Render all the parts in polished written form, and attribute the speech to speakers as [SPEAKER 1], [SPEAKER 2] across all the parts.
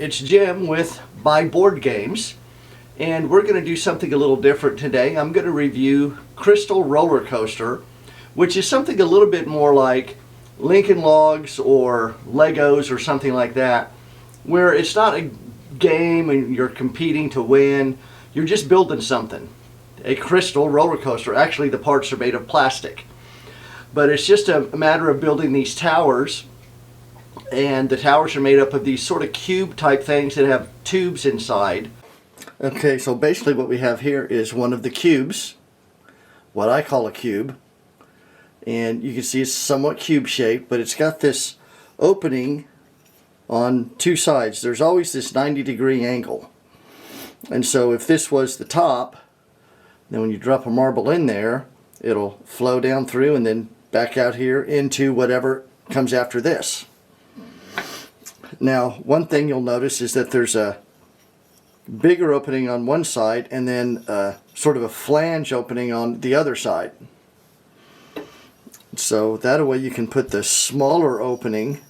[SPEAKER 1] it's Jim with Buy Board Games, and we're going to do something a little different today. I'm going to review Crystal Roller Coaster, which is something a little bit more like Lincoln Logs or Legos or something like that, where it's not a game and you're competing to win. You're just building something. A crystal roller coaster. Actually, the parts are made of plastic. But it's just a matter of building these towers, and the towers are made up of these sort of cube type things that have tubes inside. Okay, so basically what we have here is one of the cubes, what I call a cube, and you can see it's somewhat cube shaped, but it's got this opening on two sides. There's always this 90-degree angle, and so if this was the top, then when you drop a marble in there, it'll flow down through and then back out here into whatever comes after this. Now, one thing you'll notice is that there's a bigger opening on one side and then sort of a flange opening on the other side. So that way you can put the smaller opening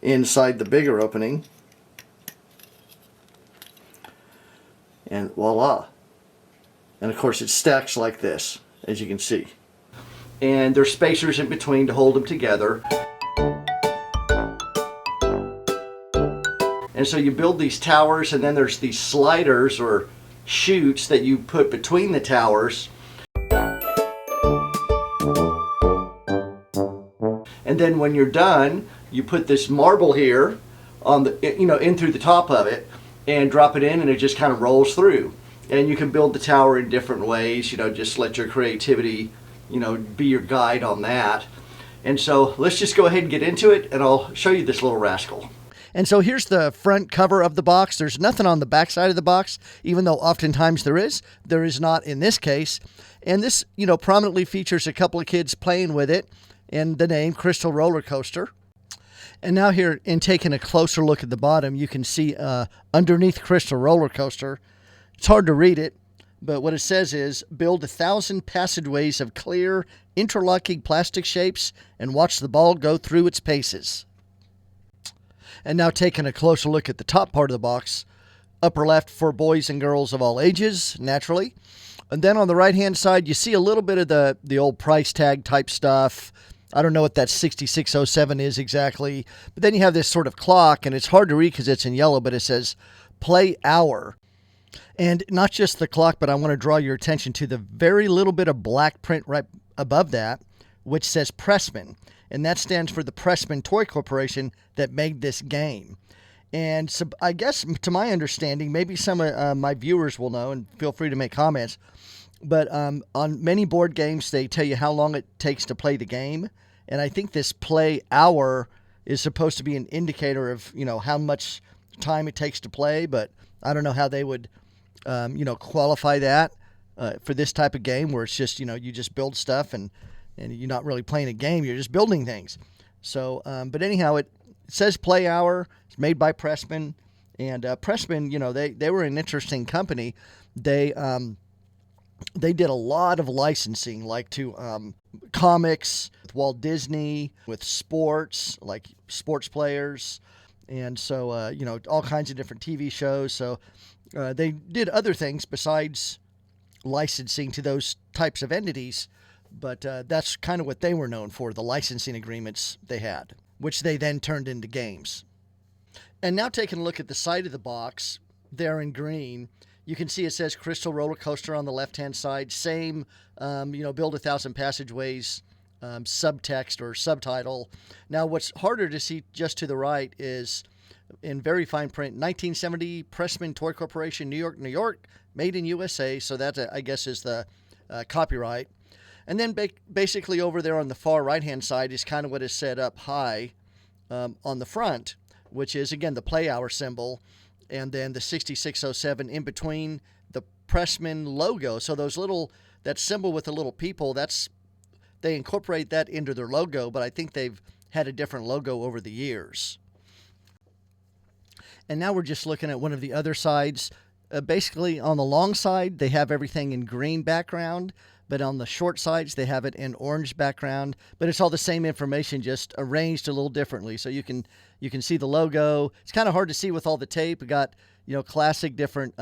[SPEAKER 1] inside the bigger opening, and voila. And of course it stacks like this, as you can see. And there's spacers in between to hold them together. And so you build these towers, and then there's these sliders or chutes that you put between the towers. And then when you're done, you put this marble here on the, in through the top of it, and drop it in, and it just kind of rolls through. And you can build the tower in different ways, just let your creativity, be your guide on that. And so let's just go ahead and get into it, and I'll show you this little rascal.
[SPEAKER 2] And so here's the front cover of the box. There's nothing on the back side of the box, even though oftentimes there is. There is not in this case. And this, prominently features a couple of kids playing with it and the name Crystal Roller Coaster. And now here, in taking a closer look at the bottom, you can see underneath Crystal Roller Coaster, it's hard to read it, but what it says is, build 1,000 passageways of clear, interlocking plastic shapes and watch the ball go through its paces. And now taking a closer look at the top part of the box, upper left for boys and girls of all ages, naturally. And then on the right-hand side, you see a little bit of the old price tag type stuff. I don't know what that 6607 is exactly. But then you have this sort of clock, and it's hard to read because it's in yellow, but it says play hour. And not just the clock, but I want to draw your attention to the very little bit of black print right above that, which says Pressman. And that stands for the Pressman Toy Corporation that made this game. And so I guess, to my understanding, maybe some of my viewers will know, and feel free to make comments, but on many board games, they tell you how long it takes to play the game. And I think this play hour is supposed to be an indicator of, how much time it takes to play, but I don't know how they would, qualify that for this type of game where it's just, you just build stuff and you're not really playing a game, you're just building things. So, but anyhow, it says play hour. It's made by Pressman, and Pressman, they were an interesting company. They did a lot of licensing, like to comics, with Walt Disney, with sports, like sports players, and so all kinds of different TV shows. So they did other things besides licensing to those types of entities. But that's kind of what they were known for, the licensing agreements they had, which they then turned into games. And now taking a look at the side of the box, there in green, you can see it says Crystal Roller Coaster on the left-hand side. Same, build 1,000 passageways, subtext or subtitle. Now, what's harder to see just to the right is, in very fine print, 1970 Pressman Toy Corporation, New York, New York, made in USA. So that, I guess, is the copyright. And then basically over there on the far right-hand side is kind of what is set up high on the front, which is, again, the play hour symbol, and then the 6607 in between the Pressman logo. So that symbol with the little people, they incorporate that into their logo, but I think they've had a different logo over the years. And now we're just looking at one of the other sides. Basically, on the long side, they have everything in green background. but on the short sides they have it in orange background, but it's all the same information, just arranged a little differently. So you can see the logo. It's kind of hard to see with all the tape. We got, classic different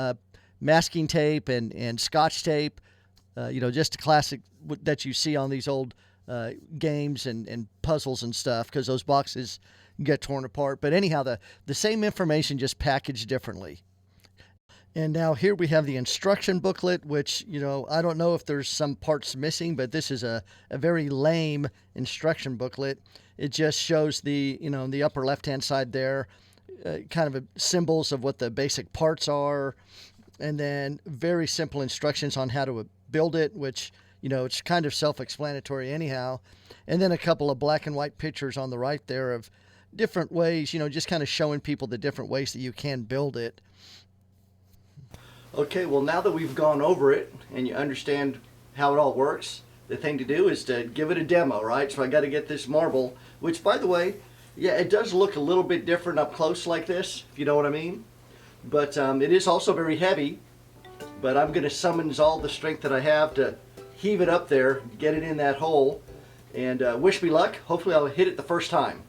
[SPEAKER 2] masking tape and scotch tape, just a classic that you see on these old games and puzzles and stuff, because those boxes get torn apart. But anyhow, the same information, just packaged differently. And now here we have the instruction booklet, which, I don't know if there's some parts missing, but this is a very lame instruction booklet. It just shows the upper left-hand side there, kind of symbols of what the basic parts are, and then very simple instructions on how to build it, which, it's kind of self-explanatory anyhow. And then a couple of black and white pictures on the right there of different ways, just kind of showing people the different ways that you can build it.
[SPEAKER 1] Okay, well, now that we've gone over it and you understand how it all works, the thing to do is to give it a demo, right? So I got to get this marble, which, by the way, yeah, it does look a little bit different up close like this, if you know what I mean. But it is also very heavy, but I'm going to summons all the strength that I have to heave it up there, get it in that hole, and wish me luck. Hopefully I'll hit it the first time.